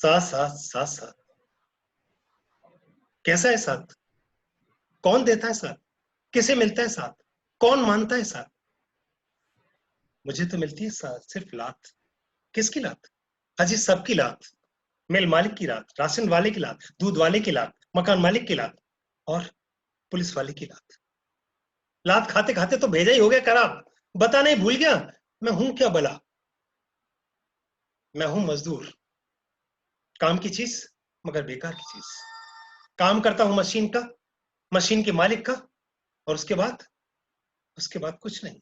साथ साथ साथ साथ। कैसा है साथ? कौन देता है साथ? किसे मिलता है साथ? कौन मानता है साथ? मुझे तो मिलती है साथ सिर्फ लात। किसकी लात? अजी सबकी लात। मिल मालिक की लात, राशन वाले की लात, दूध वाले की लात, मकान मालिक की लात और पुलिस वाले की लात। लात खाते खाते तो भेजा ही हो गया खराब। बता नहीं भूल गया मैं हूं क्या भला? मैं हूं मजदूर, काम की चीज मगर बेकार की चीज। काम करता हूं मशीन का, मशीन के मालिक का, और उसके बाद कुछ नहीं।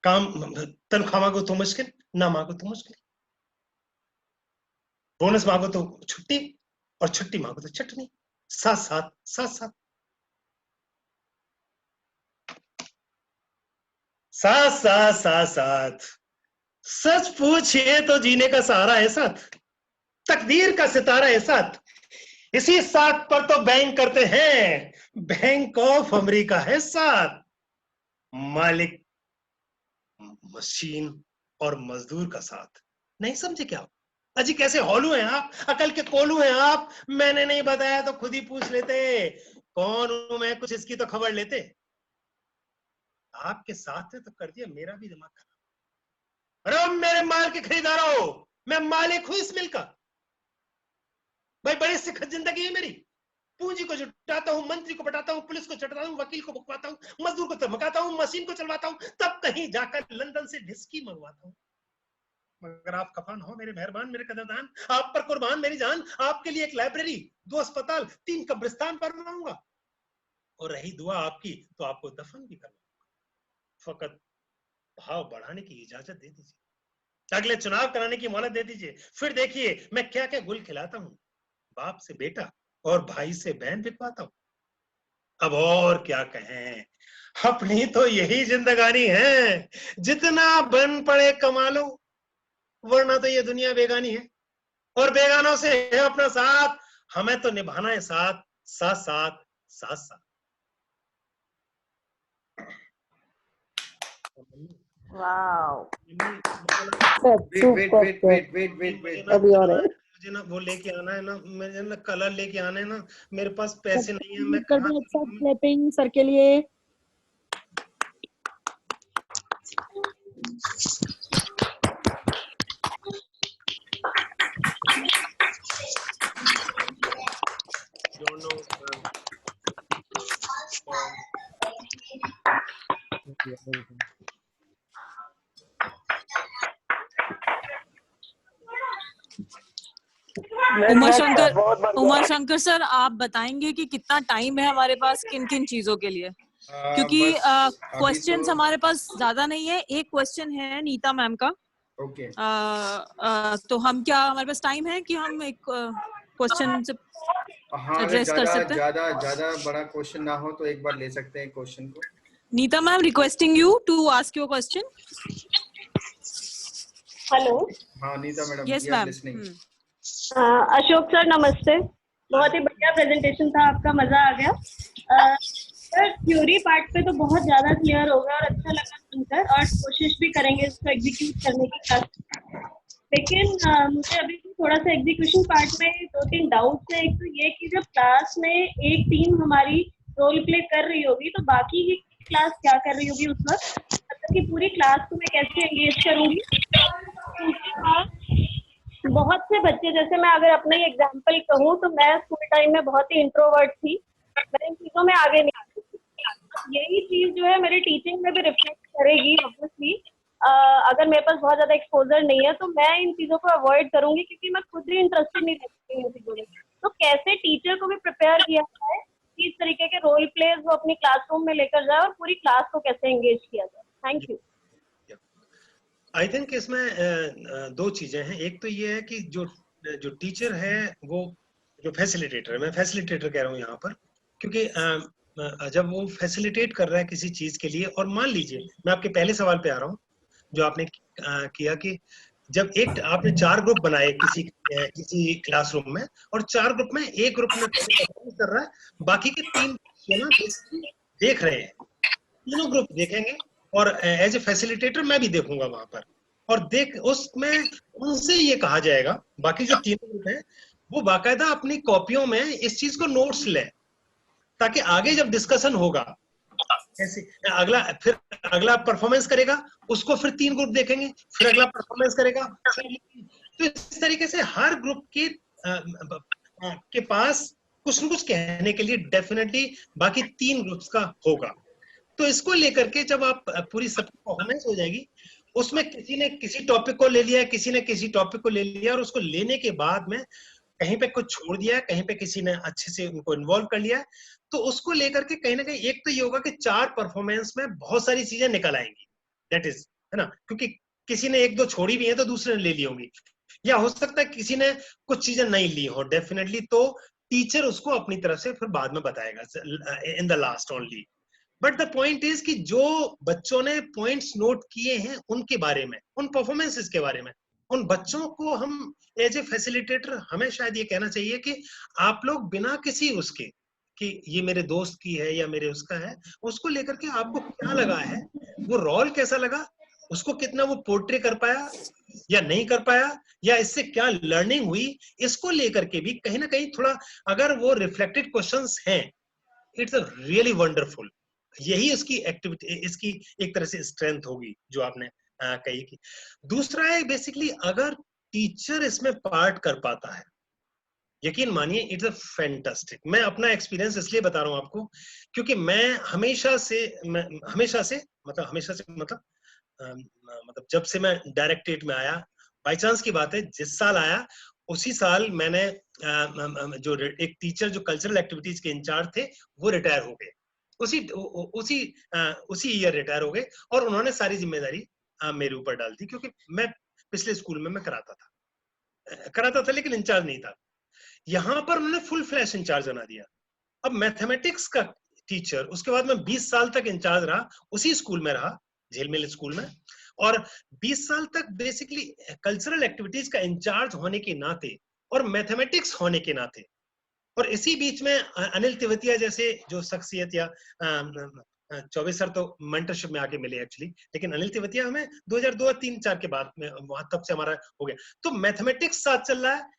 काम, तनख्वाह मांगो तो मुश्किल, ना मांगो तो मुश्किल। बोनस मांगो तो छुट्टी, और छुट्टी मांगो तो चटनी। साथ साथ साथ साथ साथ साथ साथ साथ। सच पूछिए तो जीने का सहारा है साथ, तकदीर का सितारा है साथ। इसी साथ पर तो बैंक करते हैं, बैंक ऑफ अमेरिका है साथ। मालिक, मशीन और मजदूर का साथ। नहीं समझे क्या आप? अजी कैसे हॉलू हैं आप, अकल के कोलू हैं आप। मैंने नहीं बताया तो खुद ही पूछ लेते, कौन हूं मैं, कुछ इसकी तो खबर लेते। आपके साथ ने तो कर दिया मेरा भी दिमाग खराब। अरे मेरे माल के खरीदारों, मैं मालिक हूं इस मिल का। भाई बड़ी सिखत जिंदगी है मेरी। पूंजी को जुटाता हूं, मंत्री को पटाता हूं, पुलिस को चटाता हूं, वकील को भुकवाता हूं, मजदूर को धमकाता हूं, मशीन को चलवाता हूं, तब कहीं जाकर लंदन से ढिसकी मंगवाता हूं। मगर आप कफान हो मेरे मेहरबान, मेरे कदरदान, आप पर कुर्बान मेरी जान। आपके लिए एक लाइब्रेरी, 2 अस्पताल, 3 कब्रिस्तान बनवाऊंगा। और रही दुआ आपकी तो आपको दफन भी करवाऊंगा। फकत भाव बढ़ाने की इजाजत दे दीजिए, अगले चुनाव कराने की मोहलत दे दीजिए, फिर देखिए मैं क्या क्या गुल खिलाता हूँ। बाप से बेटा और भाई से बहन बिकवाता हूँ। अब और क्या कहें, अपनी तो यही जिंदगानी है। जितना बन पड़े कमा लो, वरना तो ये दुनिया बेगानी है, और बेगानों से है अपना साथ। हमें तो निभाना है साथ, साथ साथ साथ साथ। वाओ, अभी और है। मुझे ना वो लेके आना है ना, मुझे ना कलर लेके आना है ना, मेरे पास पैसे नहीं है। मैं कर दो एक साथ क्लैपिंग सर के लिए। उमा शंकर सर, आप बताएंगे कि कितना टाइम है हमारे पास किन किन चीजों के लिए? क्योंकि क्वेश्चंस हमारे पास ज्यादा नहीं है। एक क्वेश्चन है नीता मैम का। ओके। तो हम क्या, हमारे पास टाइम है कि हम एक क्वेश्चन से एड्रेस कर सकते हैं? ज्यादा बड़ा क्वेश्चन ना हो तो एक बार ले सकते हैं क्वेश्चन को। Neeta ma'am, requesting you to ask your question. Hello. हाँ Neeta madam, yes ma'am. Ashok sir नमस्ते, बहुत ही बढ़िया प्रेजेंटेशन था आपका, मजा आ गया। सर थ्योरी पार्ट पे तो बहुत ज्यादा क्लियर हो गया और अच्छा लगा सुनकर, और कोशिश भी करेंगे इसको एग्जीक्यूट करने की क्लास। लेकिन मुझे अभी थोड़ा सा एग्जीक्यूशन पार्ट में 2-3 डाउट्स है। एक तो ये कि जब क्लास में एक टीम हमारी रोल प्ले कर रही होगी तो बाकी की क्लास क्या कर रही होगी उस वक्त, मतलब कि पूरी क्लास को मैं कैसे एंगेज करूंगी। बहुत से बच्चे, जैसे मैं अगर अपना ही एग्जांपल कहूँ तो मैं स्कूल टाइम में बहुत ही इंट्रोवर्ट थी, मैं इन चीज़ों में आगे नहीं आती थी। यही चीज़ जो है मेरी टीचिंग में भी रिफ्लेक्ट करेगी ऑब्वियसली। अगर मेरे पास बहुत ज़्यादा एक्सपोजर नहीं है तो मैं इन चीज़ों को अवॉइड करूंगी, क्योंकि मैं खुद ही इंटरेस्टेड नहीं रहती इन चीज़ों में। तो कैसे टीचर को भी प्रिपेयर किया जाए कि इस तरीके के रोल प्लेज वो अपनी क्लासरूम में लेकर जाए और पूरी क्लास को कैसे एंगेज किया जाए। Thank you. आई थिंक इसमें 2 चीजें हैं। एक तो ये है कि जो टीचर है वो जो फैसिलिटेटर है, मैं फैसिलिटेटर कह रहा हूँ यहाँ पर, क्योंकि जब वो फैसिलिटेट कर रहा है किसी चीज के लिए, और मान लीजिए मैं आपके पहले सवाल पे आ रहा हूँ जो आपने किया कि जब आपने 4 ग्रुप बनाए किसी क्लासरूम में, और 4 ग्रुप में एक ग्रुप में परफॉर्मेंस कर रहा है, बाकी के 3 देख रहे हैं। तीनों ग्रुप देखेंगे और एज ए फैसिलिटेटर मैं भी देखूंगा वहां पर और देख उसमें उनसे ये कहा जाएगा, बाकी जो तीनों ग्रुप है वो बाकायदा अपनी कॉपियों में इस चीज को नोट्स ले, ताकि आगे जब डिस्कशन होगा ऐसे अगला परफॉर्मेंस करेगा, उसको फिर 3 ग्रुप देखेंगे, फिर अगला परफॉर्मेंस करेगा, तो इस तरीके से हर ग्रुप के पास कुछ न कुछ कहने के लिए डेफिनेटली बाकी 3 ग्रुप्स का होगा। तो इसको लेकर के जब आप पूरी सब परफॉर्मेंस हो जाएगी, उसमें किसी ने किसी टॉपिक को ले लिया, किसी ने किसी टॉपिक को ले लिया, और उसको लेने के बाद में कहीं पे कुछ छोड़ दिया, कहीं पे किसी ने अच्छे से उनको इन्वॉल्व कर लिया, तो उसको लेकर के कहीं ना कहीं एक तो ये होगा कि 4 परफॉर्मेंस में बहुत सारी चीजें निकल आएंगी, दैट इज, है ना, क्योंकि किसी ने 1-2 छोड़ी भी है तो दूसरे ने ले ली होंगी, या हो सकता है किसी ने कुछ चीजें नहीं ली हो डेफिनेटली, तो टीचर उसको अपनी तरफ से फिर बाद में बताएगा in the last only. But the point is कि जो बच्चों ने पॉइंट्स नोट किए हैं उनके बारे में, उन परफॉर्मेंसेस के बारे में, उन बच्चों को हम एज ए फैसिलिटेटर हमें शायद ये कहना चाहिए कि आप लोग बिना किसी उसके कि ये मेरे दोस्त की है या मेरे उसका है, उसको लेकर के आपको क्या लगा है, वो रोल कैसा लगा, उसको कितना वो पोर्ट्रे कर पाया या नहीं कर पाया, या इससे क्या लर्निंग हुई, इसको लेकर के भी कहीं ना कहीं थोड़ा अगर वो रिफ्लेक्टेड क्वेश्चंस हैं, इट्स अ रियली वंडरफुल। यही उसकी एक्टिविटी, इसकी एक तरह से स्ट्रेंथ होगी जो आपने कही की। दूसरा है बेसिकली अगर टीचर इसमें पार्ट कर पाता है, यकीन मानिए इट्स अ फैंटास्टिक। मैं अपना एक्सपीरियंस इसलिए बता रहा हूं आपको क्योंकि मैं हमेशा से मतलब जब से मैं डायरेक्टरेट में आया, बाई चांस की बात है जिस साल आया उसी साल मैंने जो एक टीचर जो कल्चरल एक्टिविटीज के इंचार्ज थे वो रिटायर हो गए, उसी ईयर रिटायर हो गए, और उन्होंने सारी जिम्मेदारी मेरे ऊपर डाल दी, क्योंकि मैं पिछले स्कूल में मैं कराता था लेकिन इंचार्ज नहीं था। यहाँ पर उन्होंने फुल फ्लैश इंचार्ज बना दिया। अब मैथमेटिक्स का टीचर, उसके बाद मैं 20 साल तक इंचार्ज रहा, उसी स्कूल में रहा, झेलमिल स्कूल में, और 20 साल तक बेसिकली कल्चरल एक्टिविटीज का इंचार्ज होने के नाते और मैथमेटिक्स होने के नाते, और इसी बीच में अनिल तिवतिया जैसे जो शख्सियत, या चौबे सर तो मेंटरशिप में आके मिले एक्चुअली, लेकिन अनिल तिवतिया हमें 2002-3-4 के बाद में वहां तब से हमारा हो गया। तो मैथमेटिक्स साथ चल रहा है,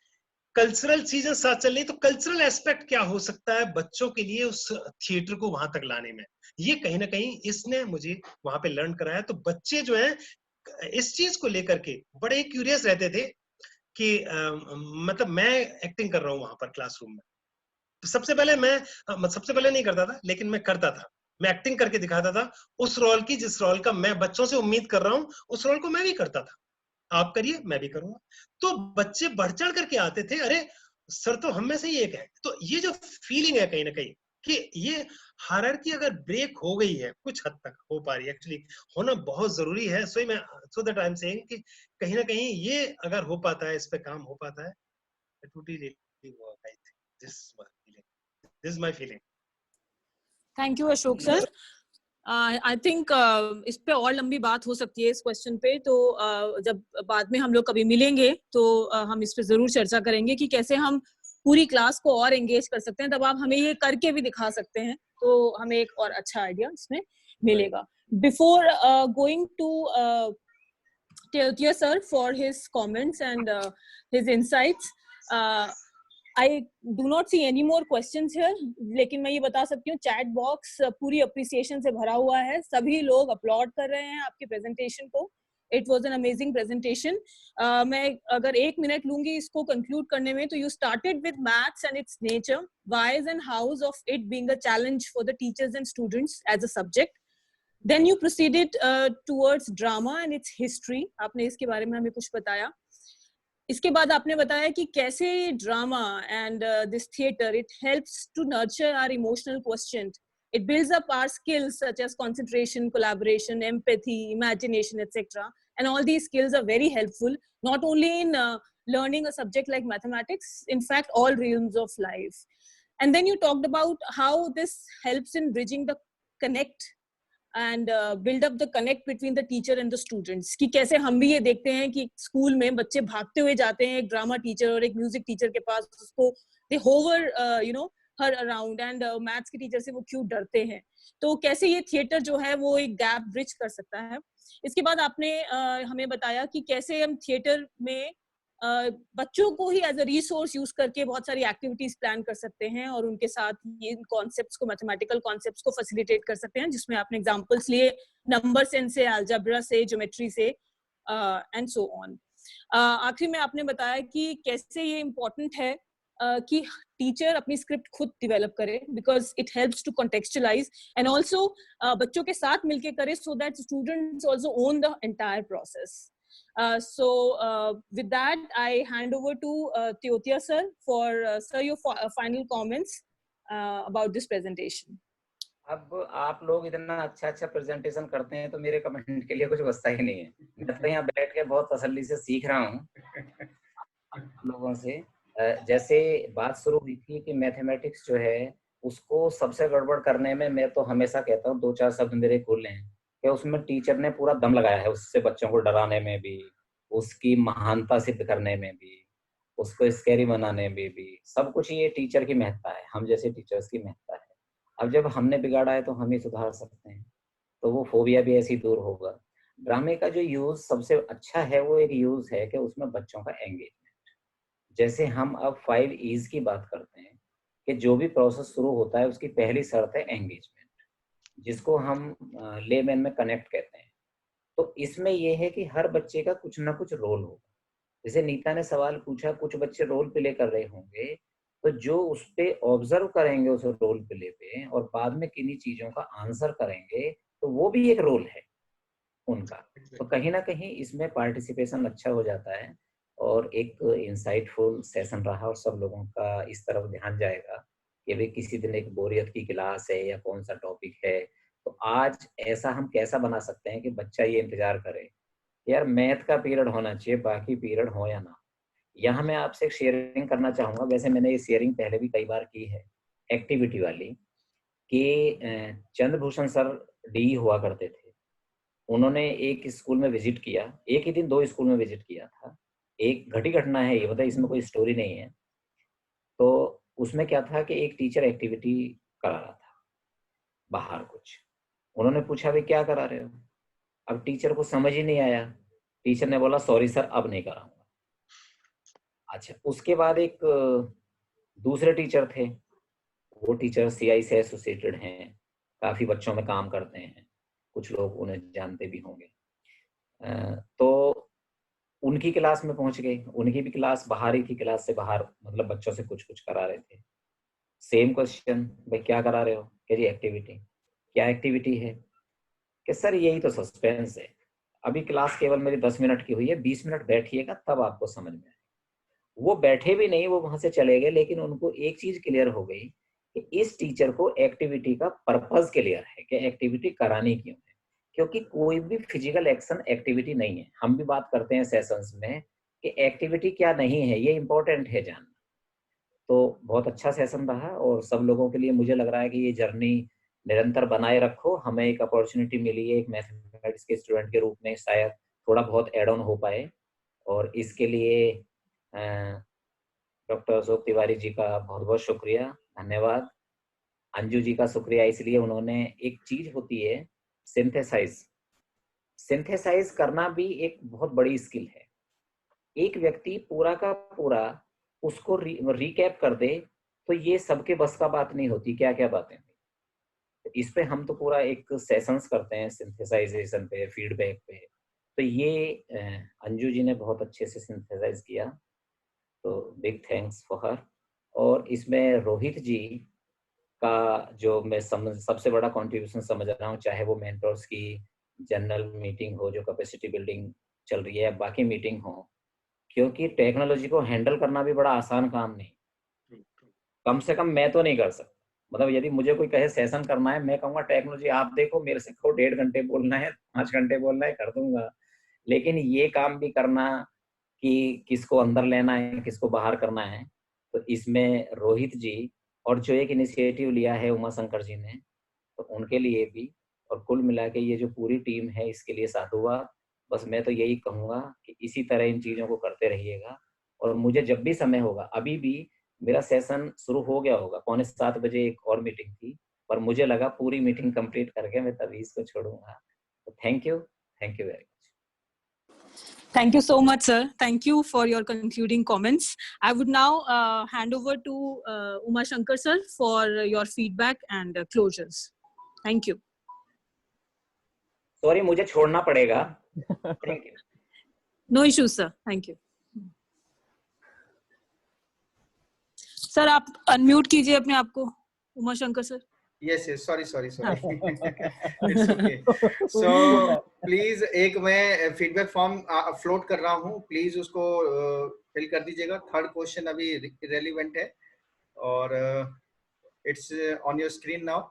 कल्चरल चीजें साथ चल रही, तो कल्चरल एस्पेक्ट क्या हो सकता है बच्चों के लिए उस थिएटर को वहां तक लाने में, ये कहीं ना कहीं इसने मुझे वहां पे लर्न कराया। तो बच्चे जो है इस चीज को लेकर के बड़े क्यूरियस रहते थे कि मतलब मैं एक्टिंग कर रहा हूँ वहां पर क्लासरूम में। तो सबसे पहले नहीं करता था, लेकिन मैं करता था, मैं एक्टिंग करके दिखाता था उस रोल की जिस रोल का मैं बच्चों से उम्मीद कर रहा हूँ, उस रोल को मैं भी करता था। आप करिए मैं भी करूंगा। तो बच्चे बढ़ चढ़ करके आते थे, अरे सर तो हम में से ही एक है। तो ये जो फीलिंग है कहीं ना कहीं कि ये हायरार्की अगर ब्रेक हो गई है, कुछ हद तक हो पा रही है, एक्चुअली होना बहुत जरूरी है। So that I am saying कि कहीं ना कहीं ये अगर हो पाता है, इस पे काम हो पाता है, it would really work. I think this is my feeling. Thank you Ashok sir. I think इस पे और लंबी बात हो सकती है इस क्वेश्चन पे, तो जब बाद में हम लोग कभी मिलेंगे तो हम इस पे जरूर चर्चा करेंगे कि कैसे हम पूरी क्लास को और एंगेज कर सकते हैं। तब आप हमें ये करके भी दिखा सकते हैं, तो हमें एक और अच्छा आइडिया इसमें मिलेगा। Before going to Teotiya sir for his comments and his insights, I do not see any more questions here, लेकिन मैं ये बता सकती हूँ चैट बॉक्स पूरी अप्रिसिएशन से भरा हुआ है, सभी लोग अपलॉड कर रहे हैं आपके प्रेजेंटेशन को। It was an amazing presentation. मैं अगर 1 मिनट लूंगी इसको कंक्लूड करने में, तो you started with maths and its nature, whys and hows of it being a challenge for the teachers and students as a subject. Then you proceeded towards drama and its history. आपने इसके बारे में हमें कुछ बताया। इसके बाद आपने बताया कि कैसे drama and this theater, it helps to nurture our emotional quotient. It builds up our skills such as concentration, collaboration, empathy, imagination, etc. And all these skills are very helpful, not only in learning a subject like mathematics, in fact, all realms of life. And then you talked about how this helps in bridging the connect and build up the connect between the teacher and the students, कि कैसे हम भी ये देखते हैं कि school में बच्चे भागते हुए जाते हैं एक ड्रामा टीचर और एक म्यूजिक टीचर के पास, उसको they hover her around, and maths के टीचर से वो क्यों डरते हैं। तो कैसे ये थिएटर जो है वो एक गैप ब्रिज कर सकता है। इसके बाद आपने हमें बताया कि कैसे हम थिएटर में बच्चों को ही एज अ रिसोर्स यूज करके बहुत सारी एक्टिविटीज प्लान कर सकते हैं और उनके साथ ये कॉन्सेप्ट्स को, मैथमेटिकल कॉन्सेप्ट्स को फैसिलिटेट कर सकते हैं, जिसमें आपने एग्जांपल्स लिए नंबर सेंस से, अलजेब्रा से, ज्योमेट्री से एंड सो ऑन। आखिर में आपने बताया कि कैसे ये इम्पोर्टेंट है कि टीचर अपनी स्क्रिप्ट खुद डेवलप करे, because it helps to contextualise and also बच्चों के साथ मिलके करे, so that students also own the entire process. So with that, I hand over to Teotia sir for sir your final comments about this presentation. अब आप लोग इतना अच्छा प्रेजेंटेशन करते हैं तो मेरे कमेंट के लिए कुछ बचता ही नहीं है। मैं तो यहाँ बैठ के बहुत तसल्ली से सीख रहा हूँ लोगों से। जैसे बात शुरू हुई थी कि मैथमेटिक्स जो है उसको सबसे गड़बड़ करने में, मैं तो हमेशा कहता हूँ, 2-4 शब्द मेरे खुले हैं कि उसमें टीचर ने पूरा दम लगाया है, उससे बच्चों को डराने में भी, उसकी महानता सिद्ध करने में भी, उसको स्कैरी बनाने में भी, सब कुछ ये टीचर की महत्ता है, हम जैसे टीचर्स की महत्ता है। अब जब हमने बिगाड़ा है तो हम ही सुधार सकते हैं, तो वो फोबिया भी ऐसे ही दूर होगा। ड्रामे का जो यूज सबसे अच्छा है वो एक यूज है कि उसमें बच्चों का एंगेजमेंट। जैसे हम अब 5 E's की बात करते हैं कि जो भी प्रोसेस शुरू होता है उसकी पहली शर्त है एंगेजमेंट, जिसको हम लेमैन में कनेक्ट कहते हैं। तो इसमें यह है कि हर बच्चे का कुछ ना कुछ रोल होगा। जैसे नीता ने सवाल पूछा, कुछ बच्चे रोल प्ले कर रहे होंगे, तो जो उस पे ऑब्जर्व करेंगे उस रोल प्ले पे और बाद में किन्हीं चीजों का आंसर करेंगे, तो वो भी एक रोल है उनका। तो कहीं ना कहीं इसमें पार्टिसिपेशन अच्छा हो जाता है और एक इंसाइटफुल सेशन रहा और सब लोगों का इस तरफ ध्यान जाएगा कि भाई किसी दिन एक बोरियत की क्लास है या कौन सा टॉपिक है, तो आज ऐसा हम कैसा बना सकते हैं कि बच्चा ये इंतजार करे यार मैथ का पीरियड होना चाहिए, बाकी पीरियड हो या ना। यहाँ मैं आपसे एक शेयरिंग करना चाहूंगा, वैसे मैंने ये शेयरिंग पहले भी कई बार की है, एक्टिविटी वाली, कि चंद्रभूषण सर डी हुआ करते थे। उन्होंने एक स्कूल में विजिट किया, एक ही दिन 2 स्कूल में विजिट किया था। एक घटी घटना है ये, मतलब इसमें कोई स्टोरी नहीं है। तो उसमें क्या था कि एक टीचर एक्टिविटी करा रहा था बाहर कुछ, उन्होंने पूछा भाई क्या करा रहे हो? अब टीचर को समझ ही नहीं आया, टीचर ने बोला सॉरी सर अब नहीं कराऊंगा। अच्छा, उसके बाद एक दूसरे टीचर थे, वो टीचर CI से एसोसिएटेड हैं, काफी बच्चों में काम करते हैं, कुछ लोग उन्हें जानते भी होंगे। तो उनकी क्लास में पहुंच गए, उनकी भी क्लास बाहर ही थी, क्लास से बाहर, मतलब बच्चों से कुछ कुछ करा रहे थे। सेम क्वेश्चन, भाई क्या करा रहे हो? कह जी एक्टिविटी। क्या एक्टिविटी है? कि सर यही तो सस्पेंस है, अभी क्लास केवल मेरी 10 मिनट की हुई है, 20 मिनट बैठिएगा तब आपको समझ में आएगा। वो बैठे भी नहीं, वो वहां से चले गए, लेकिन उनको एक चीज क्लियर हो गई कि इस टीचर को एक्टिविटी का पर्पस क्लियर है कि एक्टिविटी करानी क्यों है, क्योंकि कोई भी फिजिकल एक्शन एक्टिविटी नहीं है। हम भी बात करते हैं सेशंस में कि एक्टिविटी क्या नहीं है, ये इंपॉर्टेंट है जानना। तो बहुत अच्छा सेशन रहा और सब लोगों के लिए मुझे लग रहा है कि ये जर्नी निरंतर बनाए रखो। हमें एक अपॉर्चुनिटी मिली है एक मैथमेटिक्स के स्टूडेंट के रूप में, शायद थोड़ा बहुत एड ऑन हो पाए, और इसके लिए डॉक्टर अशोक तिवारी जी का बहुत बहुत शुक्रिया, धन्यवाद। अंजू जी का शुक्रिया इसलिए, उन्होंने एक चीज होती है सिंथेसाइज करना भी एक बहुत बड़ी स्किल है। एक व्यक्ति पूरा का पूरा उसको रिकैप कर दे तो ये सबके बस का बात नहीं होती, क्या क्या बातें। इस पे हम तो पूरा एक सेशंस करते हैं सिंथेसाइजेशन पे, फीडबैक पे, तो ये अंजू जी ने बहुत अच्छे से सिंथेसाइज किया, तो बिग थैंक्स फॉर हर। और इसमें रोहित जी का जो मैं सबसे बड़ा कंट्रीब्यूशन समझ रहा हूँ, चाहे वो मेंटर्स की जनरल मीटिंग हो जो कैपेसिटी बिल्डिंग चल रही है, बाकी मीटिंग हो, क्योंकि टेक्नोलॉजी को हैंडल करना भी बड़ा आसान काम नहीं, कम से कम मैं तो नहीं कर सकता। मतलब यदि मुझे कोई कहे सेशन करना है, मैं कहूँगा टेक्नोलॉजी आप देखो, मेरे से कहो 1.5 घंटे बोलना है, 5 घंटे बोलना है, कर दूंगा। लेकिन ये काम भी करना कि किसको अंदर लेना है किसको बाहर करना है, तो इसमें रोहित जी और जो एक इनिशिएटिव लिया है उमा शंकर जी ने, तो उनके लिए भी, और कुल मिला के ये जो पूरी टीम है इसके लिए साधुवाद। बस मैं तो यही कहूँगा कि इसी तरह इन चीज़ों को करते रहिएगा, और मुझे जब भी समय होगा, अभी भी मेरा सेशन शुरू हो गया होगा, 6:45 बजे एक और मीटिंग थी, पर मुझे लगा पूरी मीटिंग कंप्लीट करके मैं तभी इसको छोड़ूंगा। तो thank you, thank you very much. Thank you so much, sir. Thank you for your concluding comments. I would now hand over to Uma Shankar sir for your feedback and closures. Thank you. Sorry मुझे छोड़ना पड़ेगा। Thank you. No issues, sir. Thank you. Sir, आप unmute कीजिए अपने आप को, Uma Shankar sir. Yes, sorry. It's okay. So please एक मैं फीडबैक फॉर्म अपलोड कर रहा हूँ, प्लीज उसको फिल कर दीजिएगा। थर्ड क्वेश्चन अभी रेलिवेंट है और it's on your screen now,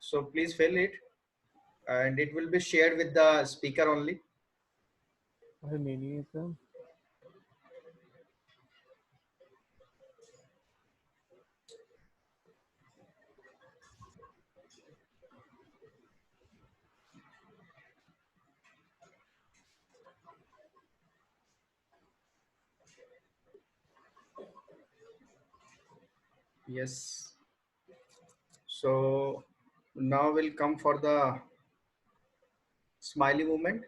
so please fill it and it will be shared with the speaker only. Yes. So now we'll come for the smiley movement.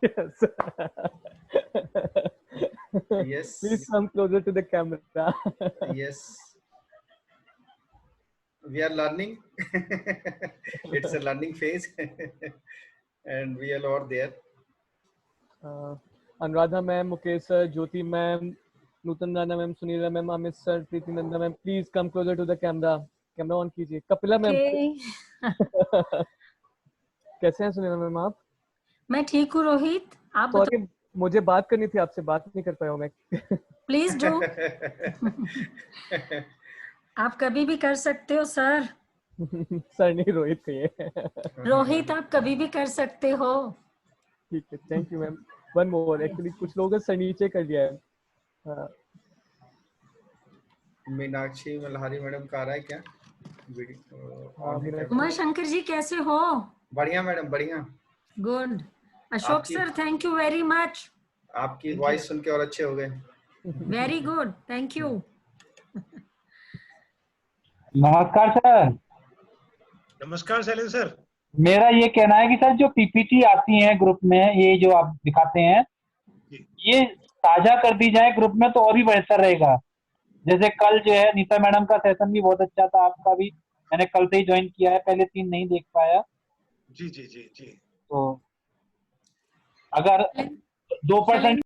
Yes. Yes. Please come closer to the camera. Yes. We are learning. It's a learning phase. And we are all there. Anuradha ma'am, Mukesh sir, Jyoti ma'am, Nutan Rana ma'am, Sunila ma'am, Amit sir, Preeti Nanda ma'am, please come closer to the camera. Camera on कीजिए। Kapila ma'am. कैसे हैं Sunila ma'am आप? मैं ठीक हूँ रोहित, आप sorry, मुझे बात करनी थी आपसे, बात नहीं कर पाया हूँ मैं। Please do. आप कभी भी कर सकते हो सर। सर नहीं, रोहित कहिए। रोहित आप कभी भी कर सकते हो। ठीक है, thank you ma'am. One more, actually कुछ लोगों ने सर नीचे कर दिया है। हाँ। मीनाक्षी मल्हारी मैडम का आ रहा है क्या वीडियो? उमा शंकर जी कैसे हो? बढ़िया मैडम, बढ़िया। Good. Ashok sir thank you very much. आपकी वॉइस सुन के और अच्छे हो गए। Very good, thank you. नमस्कार सर। नमस्कार शैलेंद्र सर। मेरा ये कहना है कि सर जो पीपीटी आती हैं ग्रुप में, ये जो आप दिखाते हैं, ये साझा कर दी जाए ग्रुप में तो और भी बेहतर रहेगा। जैसे कल जो है नीता मैडम का सेशन भी बहुत अच्छा था, आपका भी मैंने कल से ही ज्वाइन किया है, पहले 3 नहीं देख पाया। जी। तो अगर 2%